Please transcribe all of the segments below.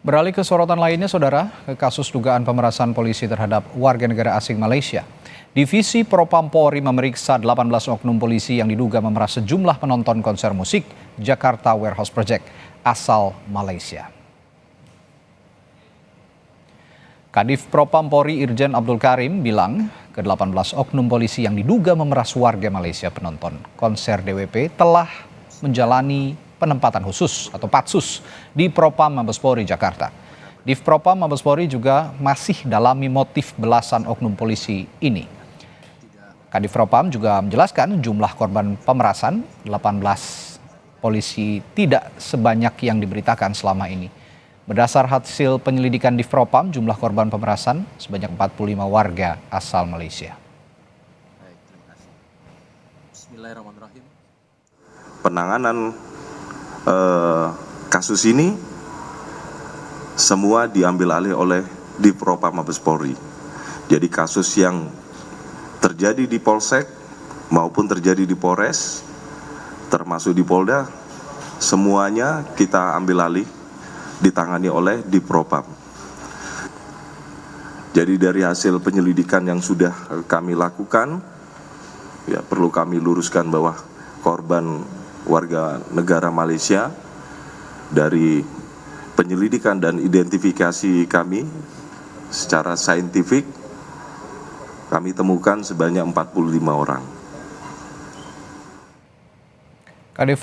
Beralih ke sorotan lainnya, Saudara, ke kasus dugaan pemerasan polisi terhadap warga negara asing Malaysia. Divisi Propam Polri memeriksa 18 oknum polisi yang diduga memeras sejumlah penonton konser musik Jakarta Warehouse Project asal Malaysia. Kadif Propam Polri Irjen Abdul Karim bilang ke-18 oknum polisi yang diduga memeras warga Malaysia penonton konser DWP telah menjalani penempatan khusus atau patsus di Propam Mabes Polri Jakarta. Div Propam Mabes Polri juga masih dalami motif belasan oknum polisi ini. Kadif Propam juga menjelaskan jumlah korban pemerasan 18 polisi tidak sebanyak yang diberitakan selama ini. Berdasar hasil penyelidikan Div Propam, jumlah korban pemerasan sebanyak 45 warga asal Malaysia. Baik, terima kasih. Bismillahirrahmanirrahim. Penanganan kasus ini semua diambil alih oleh Div Propam Mabes Polri. Jadi kasus yang terjadi di Polsek maupun terjadi di Polres, termasuk di Polda, semuanya kita ambil alih, ditangani oleh Div Propam. Jadi dari hasil penyelidikan yang sudah kami lakukan, ya perlu kami luruskan bahwa korban warga negara Malaysia dari penyelidikan dan identifikasi kami secara saintifik kami temukan sebanyak 45 orang. Kadif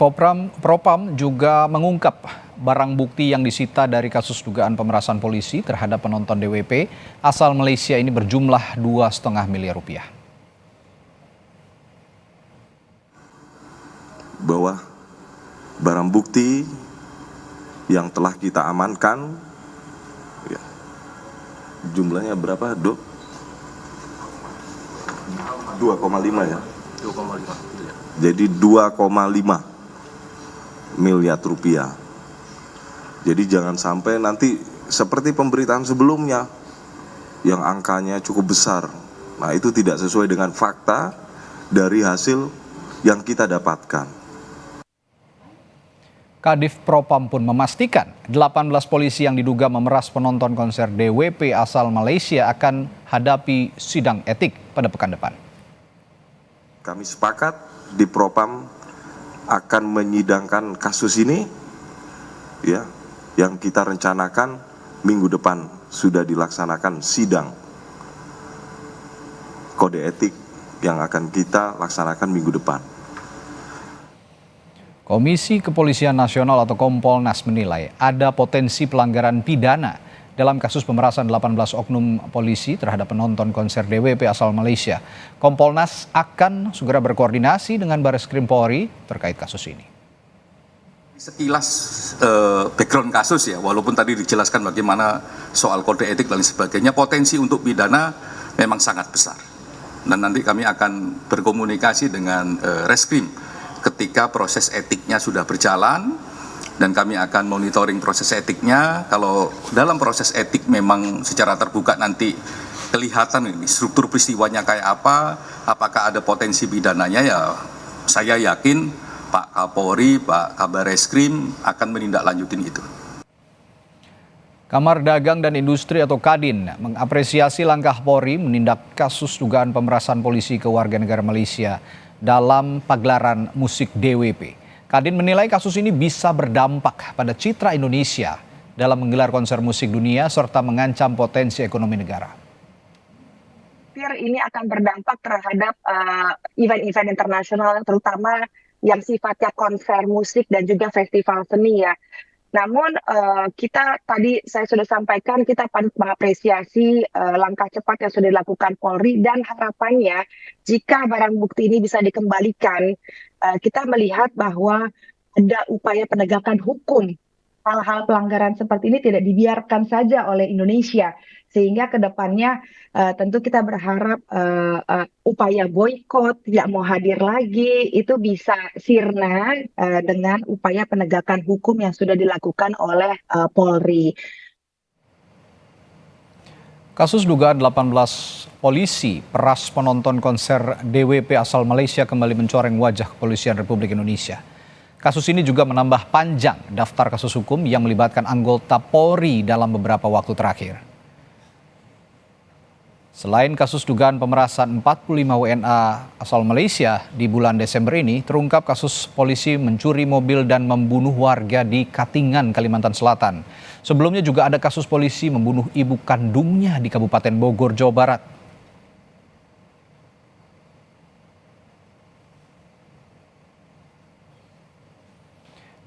Propam juga mengungkap barang bukti yang disita dari kasus dugaan pemerasan polisi terhadap penonton DWP asal Malaysia ini berjumlah 2,5 miliar rupiah. Bahwa barang bukti yang telah kita amankan, ya, jumlahnya berapa, Dok? 2,5 ya? 2,5 miliar. Jadi 2,5 miliar rupiah. Jadi jangan sampai nanti seperti pemberitaan sebelumnya yang angkanya cukup besar. Nah, itu tidak sesuai dengan fakta dari hasil yang kita dapatkan. Kadif Propam pun memastikan 18 polisi yang diduga memeras penonton konser DWP asal Malaysia akan hadapi sidang etik pada pekan depan. Kami sepakat di Propam akan menyidangkan kasus ini, ya, yang kita rencanakan minggu depan sudah dilaksanakan sidang kode etik yang akan kita laksanakan minggu depan. Komisi Kepolisian Nasional atau Kompolnas menilai ada potensi pelanggaran pidana dalam kasus pemerasan 18 oknum polisi terhadap penonton konser DWP asal Malaysia. Kompolnas akan segera berkoordinasi dengan Bareskrim Polri terkait kasus ini. Sekilas background kasus ya, walaupun tadi dijelaskan bagaimana soal kode etik dan sebagainya, potensi untuk pidana memang sangat besar. Dan nanti kami akan berkomunikasi dengan Reskrim ketika proses etiknya sudah berjalan, dan kami akan monitoring proses etiknya. Kalau dalam proses etik memang secara terbuka nanti kelihatan ini struktur peristiwanya kayak apa, apakah ada potensi pidananya, ya saya yakin Pak Kapolri, Pak Kabar Eskrim akan menindaklanjutin itu. Kamar Dagang dan Industri atau Kadin mengapresiasi langkah Polri menindak kasus dugaan pemerasan polisi ke warga negara Malaysia dalam pagelaran musik DWP. Kadin menilai kasus ini bisa berdampak pada citra Indonesia dalam menggelar konser musik dunia serta mengancam potensi ekonomi negara. Ini akan berdampak terhadap event-event internasional, terutama yang sifatnya konser musik dan juga festival seni ya. Namun kita tadi saya sudah sampaikan kita patut mengapresiasi langkah cepat yang sudah dilakukan Polri, dan harapannya jika barang bukti ini bisa dikembalikan, kita melihat bahwa ada upaya penegakan hukum. Hal-hal pelanggaran seperti ini tidak dibiarkan saja oleh Indonesia, sehingga kedepannya tentu kita berharap upaya boykot tidak mau hadir lagi itu bisa sirna dengan upaya penegakan hukum yang sudah dilakukan oleh Polri. Kasus dugaan 18 polisi peras penonton konser DWP asal Malaysia kembali mencoreng wajah kepolisian Republik Indonesia. Kasus ini juga menambah panjang daftar kasus hukum yang melibatkan anggota Polri dalam beberapa waktu terakhir. Selain kasus dugaan pemerasan 45 WNA asal Malaysia di bulan Desember ini, terungkap kasus polisi mencuri mobil dan membunuh warga di Katingan, Kalimantan Selatan. Sebelumnya juga ada kasus polisi membunuh ibu kandungnya di Kabupaten Bogor, Jawa Barat.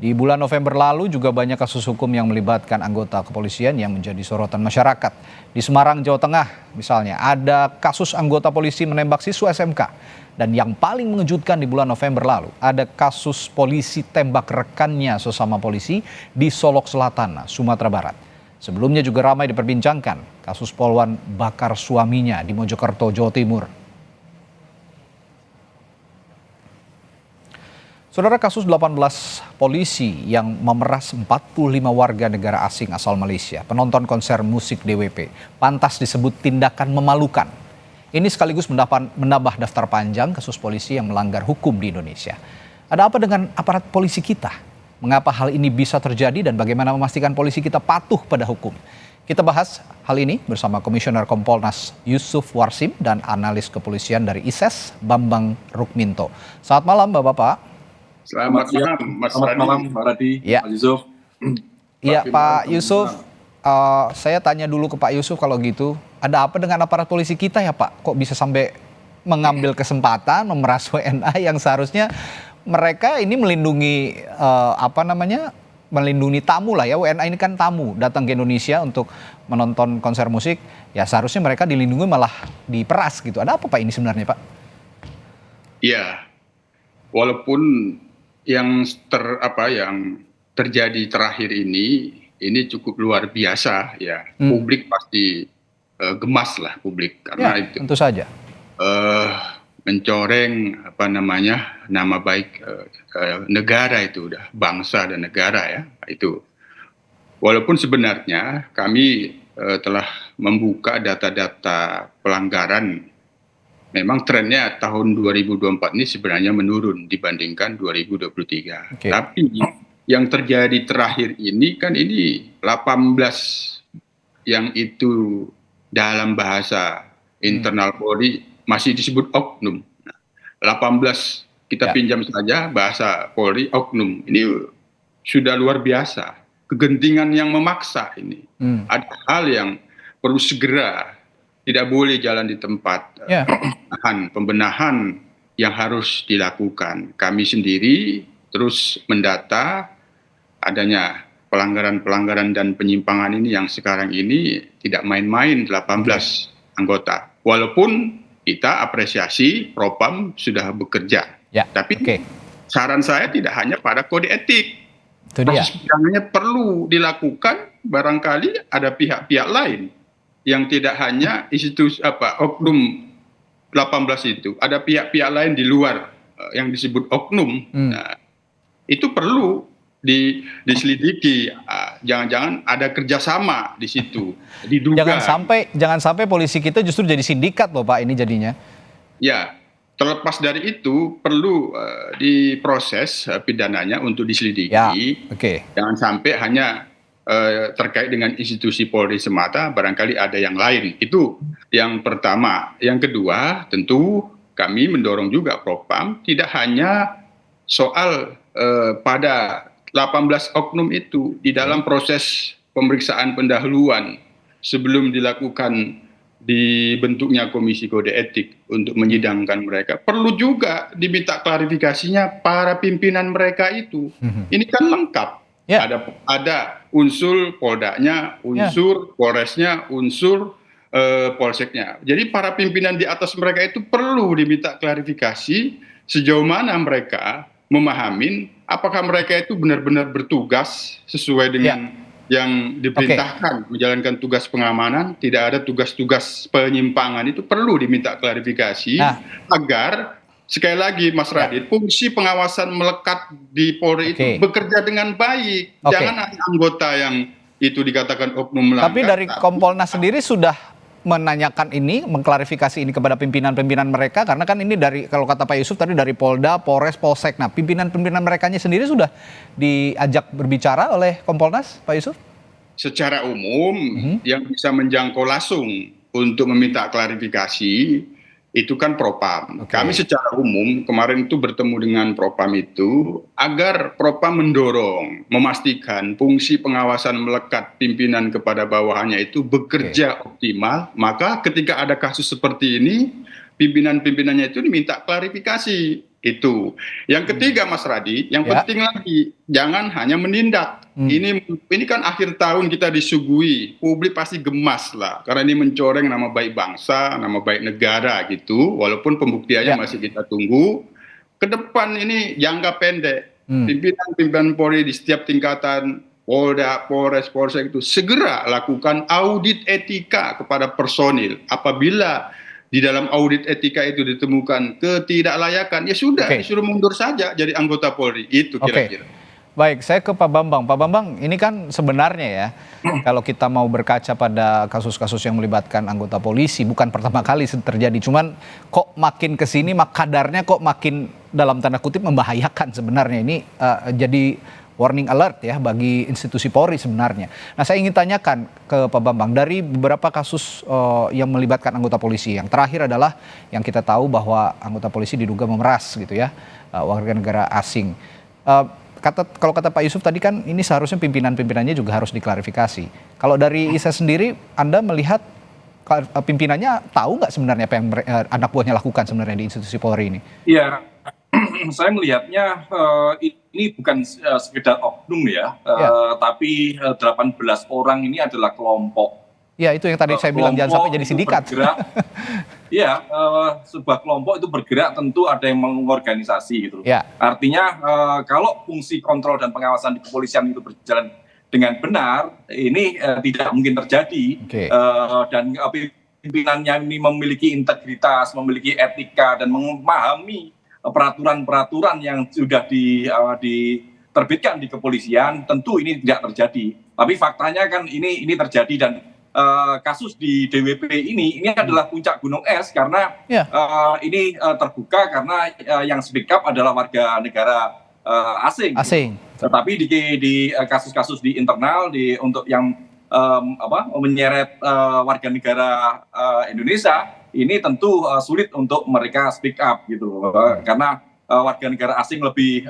Di bulan November lalu juga banyak kasus hukum yang melibatkan anggota kepolisian yang menjadi sorotan masyarakat. Di Semarang, Jawa Tengah misalnya, ada kasus anggota polisi menembak siswa SMK. Dan yang paling mengejutkan di bulan November lalu, ada kasus polisi tembak rekannya sesama polisi di Solok Selatan, Sumatera Barat. Sebelumnya juga ramai diperbincangkan kasus poluan bakar suaminya di Mojokerto, Jawa Timur. Saudara, kasus 18 polisi yang memeras 45 warga negara asing asal Malaysia, penonton konser musik DWP, pantas disebut tindakan memalukan. Ini sekaligus menambah daftar panjang kasus polisi yang melanggar hukum di Indonesia. Ada apa dengan aparat polisi kita? Mengapa hal ini bisa terjadi dan bagaimana memastikan polisi kita patuh pada hukum? Kita bahas hal ini bersama Komisioner Kompolnas Yusuf Warsim dan analis kepolisian dari ISES, Bambang Rukminto. Selamat malam, Bapak-Bapak. Selamat malam, Pak Radi, Ya. Pak Yusuf. Iya, Pak Yusuf, saya tanya dulu ke Pak Yusuf kalau gitu, ada apa dengan aparat polisi kita ya Pak? Kok bisa sampai mengambil kesempatan memeras WNA yang seharusnya mereka ini melindungi melindungi tamu lah ya. WNA ini kan tamu datang ke Indonesia untuk menonton konser musik, ya seharusnya mereka dilindungi malah diperas gitu. Ada apa Pak ini sebenarnya Pak? Iya, walaupun yang terjadi terakhir ini cukup luar biasa ya. Publik pasti gemas lah publik karena Ya, itu tentu saja. mencoreng nama baik negara itu, udah bangsa dan negara ya itu. Walaupun sebenarnya kami telah membuka data-data pelanggaran. Memang trennya tahun 2024 ini sebenarnya menurun dibandingkan 2023. Oke. Tapi yang terjadi terakhir ini kan ini 18 yang itu dalam bahasa internal Polri masih disebut oknum. Nah, 18 kita pinjam saja bahasa Polri oknum. Ini sudah luar biasa. Kegentingan yang memaksa ini. Ada hal yang perlu segera, tidak boleh jalan di tempat. Pembenahan yang harus dilakukan. Kami sendiri terus mendata adanya pelanggaran-pelanggaran dan penyimpangan ini yang sekarang ini tidak main-main 18 anggota. Walaupun kita apresiasi Propam sudah bekerja. Tapi saran saya tidak hanya pada kode etik. Itu dia. Pidananya perlu dilakukan, barangkali ada pihak-pihak lain yang tidak hanya institusi oknum 18 itu, ada pihak-pihak lain di luar yang disebut oknum. Nah, itu perlu diselidiki. Jangan-jangan ada kerjasama di situ, diduga. Jangan sampai polisi kita justru jadi sindikat loh Pak, ini jadinya. Ya, terlepas dari itu perlu diproses pidananya untuk diselidiki. Jangan sampai hanya terkait dengan institusi Polri semata, barangkali ada yang lain. Itu yang pertama. Yang kedua, tentu kami mendorong juga Propam tidak hanya soal pada 18 oknum itu di dalam proses pemeriksaan pendahuluan sebelum dilakukan dibentuknya komisi kode etik untuk menyidangkan mereka. Perlu juga diminta klarifikasinya para pimpinan mereka itu. Ini kan lengkap. Ada unsur Poldanya, unsur Polresnya, unsur Polseknya. Jadi para pimpinan di atas mereka itu perlu diminta klarifikasi sejauh mana mereka memahamin apakah mereka itu benar-benar bertugas sesuai dengan yang diperintahkan menjalankan tugas pengamanan, tidak ada tugas-tugas penyimpangan. Itu perlu diminta klarifikasi agar sekali lagi Mas Radit, fungsi pengawasan melekat di Polri itu bekerja dengan baik. Jangan ada anggota yang itu dikatakan oknum melanggar. Tapi dari Kompolnas sendiri sudah menanyakan ini, mengklarifikasi ini kepada pimpinan-pimpinan mereka? Karena kan ini dari, kalau kata Pak Yusuf tadi, dari Polda, Polres, Polsek. Nah, pimpinan-pimpinan merekanya sendiri sudah diajak berbicara oleh Kompolnas, Pak Yusuf? Secara umum, yang bisa menjangkau langsung untuk meminta klarifikasi itu kan Propam. Kami secara umum kemarin itu bertemu dengan Propam itu agar Propam mendorong, memastikan fungsi pengawasan melekat pimpinan kepada bawahannya itu bekerja optimal. Maka ketika ada kasus seperti ini, pimpinan-pimpinannya itu diminta klarifikasi. Itu. Yang ketiga, Mas Radi, yang penting lagi, jangan hanya menindak. Ini kan akhir tahun kita disuguhi, publik pasti gemas lah, karena ini mencoreng nama baik bangsa, nama baik negara gitu. Walaupun pembuktiannya masih kita tunggu. Ke depan ini jangka pendek, pimpinan Polri di setiap tingkatan, Polda, Polres, Polsek itu segera lakukan audit etika kepada personil. Apabila di dalam audit etika itu ditemukan ketidaklayakan, ya sudah, disuruh mundur saja jadi anggota Polri. Itu kira-kira. Baik, saya ke Pak Bambang. Pak Bambang, ini kan sebenarnya ya, kalau kita mau berkaca pada kasus-kasus yang melibatkan anggota polisi, bukan pertama kali terjadi. Cuman kok makin kesini, kadarnya kok makin dalam tanda kutip membahayakan sebenarnya. Ini jadi warning alert ya bagi institusi Polri sebenarnya. Nah, saya ingin tanyakan ke Pak Bambang, dari beberapa kasus yang melibatkan anggota polisi, yang terakhir adalah yang kita tahu bahwa anggota polisi diduga memeras gitu ya, warga negara asing. Kalau kata Pak Yusuf tadi kan ini seharusnya pimpinan-pimpinannya juga harus diklarifikasi. Kalau dari Isa sendiri, Anda melihat pimpinannya tahu nggak sebenarnya apa yang anak buahnya lakukan sebenarnya di institusi Polri ini? Iya, saya melihatnya ini bukan sekedar oknum ya, tapi 18 orang ini adalah kelompok. Ya, itu yang tadi saya bilang, jangan sampai jadi sindikat. Iya, sebuah kelompok itu bergerak tentu ada yang mengorganisasi gitu. Ya. Artinya kalau fungsi kontrol dan pengawasan di kepolisian itu berjalan dengan benar, ini tidak mungkin terjadi. Dan pimpinannya ini memiliki integritas, memiliki etika, dan memahami peraturan-peraturan yang sudah diterbitkan di kepolisian, tentu ini tidak terjadi. Tapi faktanya kan ini terjadi, dan kasus di DWP ini adalah puncak gunung es, karena ini terbuka karena yang speak up adalah warga negara asing. Tetapi di kasus-kasus di internal untuk yang menyeret warga negara Indonesia, ini tentu sulit untuk mereka speak up gitu, karena warga negara asing lebih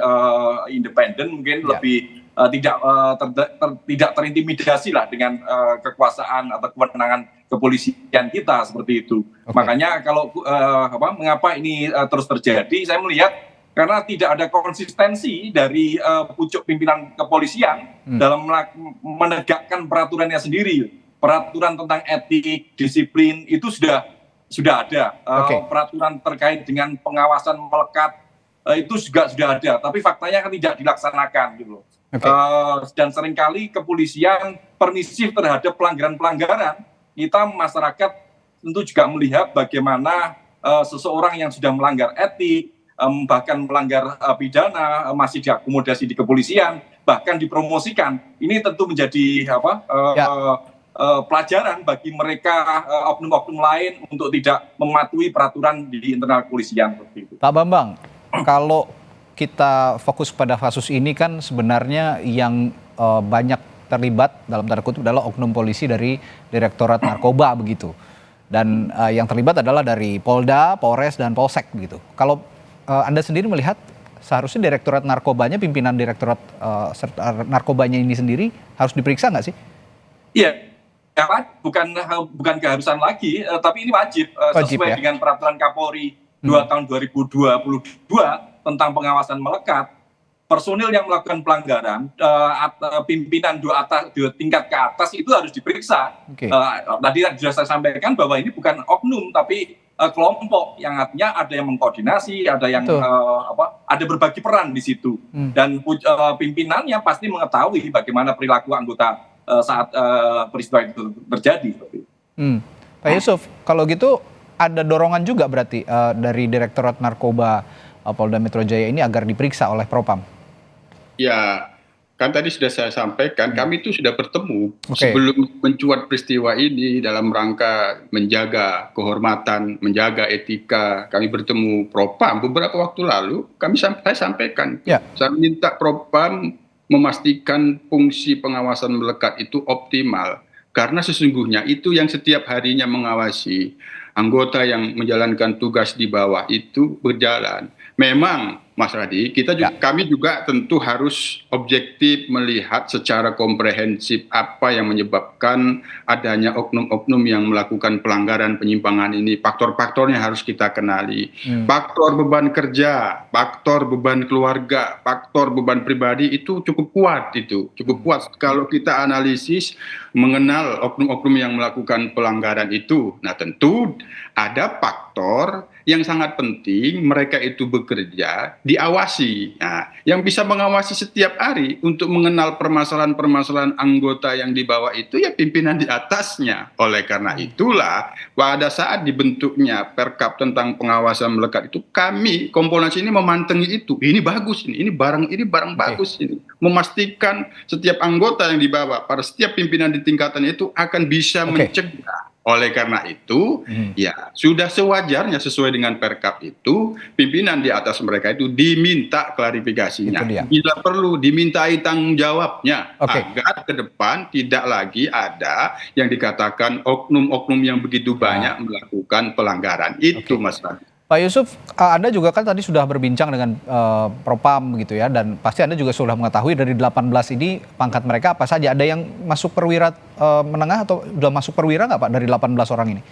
independen, mungkin lebih tidak terintimidasi lah dengan kekuasaan atau kewenangan kepolisian kita seperti itu. Makanya kalau mengapa ini terus terjadi, saya melihat karena tidak ada konsistensi dari pucuk pimpinan kepolisian dalam menegakkan peraturannya sendiri. Peraturan tentang etik, disiplin itu sudah ada. Peraturan terkait dengan pengawasan melekat itu juga sudah ada, tapi faktanya kan tidak dilaksanakan gitu loh. Dan seringkali kepolisian permisif terhadap pelanggaran-pelanggaran. Kita masyarakat tentu juga melihat bagaimana seseorang yang sudah melanggar etik, bahkan melanggar pidana, masih diakomodasi di kepolisian, bahkan dipromosikan. Ini tentu menjadi pelajaran bagi mereka, oknum-oknum lain, untuk tidak mematuhi peraturan di internal kepolisian. Pak Bambang, kalau kita fokus pada kasus ini kan sebenarnya yang banyak terlibat dalam tanda kutip adalah oknum polisi dari Direktorat Narkoba begitu. Dan yang terlibat adalah dari Polda, Polres, dan Polsek begitu. Kalau Anda sendiri melihat seharusnya Direktorat Narkobanya, pimpinan Direktorat Narkobanya ini sendiri harus diperiksa nggak sih? Iya, bukan keharusan lagi, tapi ini wajib sesuai dengan peraturan Kapolri 2 tahun 2022 tentang pengawasan melekat. Personil yang melakukan pelanggaran, pimpinan dua tingkat ke atas itu harus diperiksa. Tadi sudah saya sampaikan bahwa ini bukan oknum, tapi kelompok, yang artinya ada yang mengkoordinasi, ada yang ada berbagi peran di situ. Dan pimpinannya pasti mengetahui bagaimana perilaku anggota saat peristiwa itu terjadi. Pak Yusuf, kalau gitu ada dorongan juga berarti dari Direktorat Narkoba Polda Metro Jaya ini agar diperiksa oleh Propam? Ya, kan tadi sudah saya sampaikan, kami itu sudah bertemu sebelum mencuat peristiwa ini dalam rangka menjaga kehormatan, menjaga etika. Kami bertemu Propam beberapa waktu lalu, saya sampaikan, saya minta Propam memastikan fungsi pengawasan melekat itu optimal. Karena sesungguhnya itu yang setiap harinya mengawasi anggota yang menjalankan tugas di bawah itu berjalan. Memang Mas Radi, kami juga tentu harus objektif melihat secara komprehensif apa yang menyebabkan adanya oknum-oknum yang melakukan pelanggaran penyimpangan ini. Faktor-faktornya harus kita kenali. Faktor beban kerja, faktor beban keluarga, faktor beban pribadi itu cukup kuat cukup kuat kalau kita analisis mengenal oknum-oknum yang melakukan pelanggaran itu. Nah, tentu ada faktor yang sangat penting, mereka itu bekerja diawasi. Nah, yang bisa mengawasi setiap hari untuk mengenal permasalahan-permasalahan anggota yang di bawah itu ya pimpinan di atasnya. Oleh karena itulah pada saat dibentuknya Perkap tentang pengawasan melekat itu, kami Kompolnas ini memantengi itu. Ini bagus ini barang bagus ini. Memastikan setiap anggota yang di bawah pada setiap pimpinan di tingkatan itu akan bisa mencegah. Oleh karena itu, ya sudah sewajarnya sesuai dengan Perkap itu, pimpinan di atas mereka itu diminta klarifikasinya. Bila perlu dimintai tanggung jawabnya, agar ke depan tidak lagi ada yang dikatakan oknum-oknum yang begitu banyak melakukan pelanggaran. Itu Mas Radi. Pak Yusuf, Anda juga kan tadi sudah berbincang dengan Propam gitu ya, dan pasti Anda juga sudah mengetahui dari 18 ini pangkat mereka apa saja. Ada yang masuk perwira menengah atau sudah masuk perwira nggak Pak dari 18 orang ini?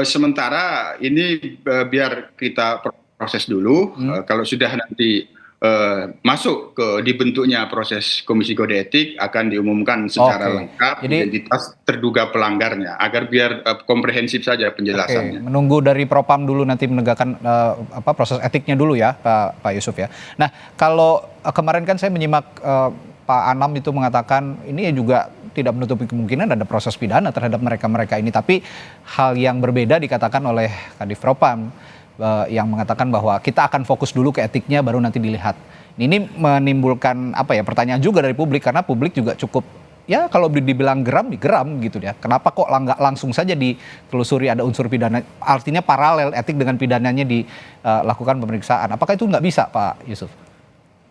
Sementara ini biar kita proses dulu, kalau sudah nanti masuk ke dibentuknya proses Komisi Kode Etik akan diumumkan secara lengkap identitas terduga pelanggarnya agar biar komprehensif saja penjelasannya. Menunggu dari Propam dulu nanti menegakkan proses etiknya dulu ya Pak Yusuf ya. Nah, kalau kemarin kan saya menyimak Pak Anam itu mengatakan ini juga tidak menutupi kemungkinan ada proses pidana terhadap mereka-mereka ini, tapi hal yang berbeda dikatakan oleh Kadif Propam yang mengatakan bahwa kita akan fokus dulu ke etiknya baru nanti dilihat. Ini menimbulkan pertanyaan juga dari publik, karena publik juga cukup kalau dibilang geram gitu ya. Kenapa kok nggak langsung saja ditelusuri ada unsur pidana, artinya paralel etik dengan pidananya dilakukan pemeriksaan. Apakah itu nggak bisa Pak Yusuf?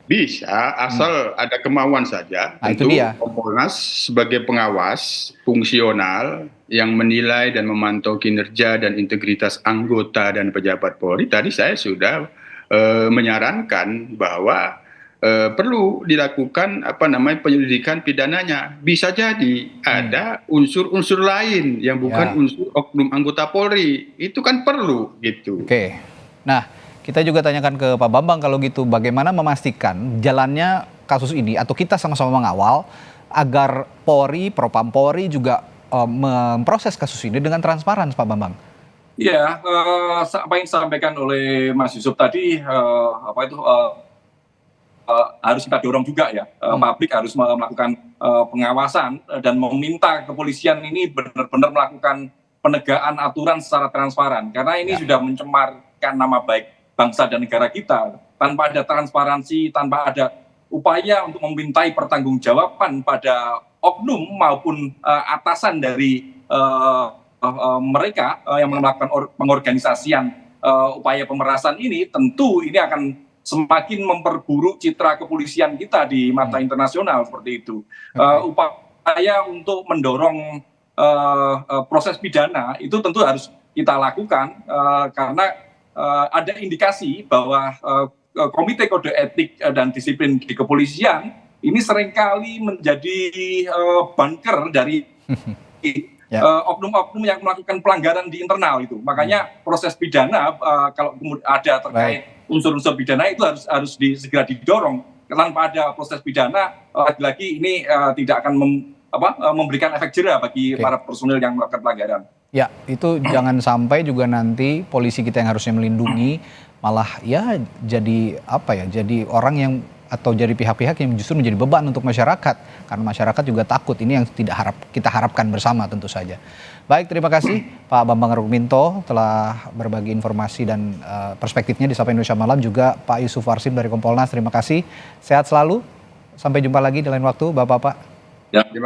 Bisa, asal ada kemauan saja. Nah, tentu itu dia. Kompolnas sebagai pengawas fungsional yang menilai dan memantau kinerja dan integritas anggota dan pejabat Polri. Tadi saya sudah menyarankan bahwa perlu dilakukan penyelidikan pidananya. Bisa jadi ada unsur-unsur lain yang bukan unsur oknum anggota Polri. Itu kan perlu gitu. Nah, kita juga tanyakan ke Pak Bambang kalau gitu, bagaimana memastikan jalannya kasus ini atau kita sama-sama mengawal agar Polri, Propam Polri juga memproses kasus ini dengan transparan, Pak Bambang. Iya, apa yang disampaikan oleh Mas Yusuf tadi, harus kita dorong juga ya, publik harus melakukan pengawasan dan meminta kepolisian ini benar-benar melakukan penegakan aturan secara transparan, karena ini sudah mencemarkan nama baik bangsa dan negara kita. Tanpa ada transparansi, tanpa ada upaya untuk memintai pertanggungjawaban pada oknum maupun atasan dari mereka yang melakukan pengorganisasian upaya pemerasan ini, tentu ini akan semakin memperburuk citra kepolisian kita di mata internasional seperti itu. Upaya untuk mendorong proses pidana itu tentu harus kita lakukan karena ada indikasi bahwa Komite Kode Etik dan Disiplin di Kepolisian ini seringkali menjadi bunker dari oknum-oknum yang melakukan pelanggaran di internal itu. Makanya proses pidana kalau ada terkait unsur-unsur pidana itu harus segera didorong. Tanpa ada proses pidana, lagi-lagi ini tidak akan memberikan efek jera bagi para personil yang melakukan pelanggaran. Ya, itu jangan sampai juga nanti polisi kita yang harusnya melindungi malah jadi jadi orang yang atau jadi pihak-pihak yang justru menjadi beban untuk masyarakat, karena masyarakat juga takut. Ini yang kita harapkan bersama tentu saja. Baik, terima kasih Pak Bambang Rukminto telah berbagi informasi dan perspektifnya di Sapa Indonesia Malam, juga Pak Yusuf Warsim dari Kompolnas. Terima kasih, sehat selalu Sampai jumpa lagi di lain waktu, Bapak-Bapak. Ya, terima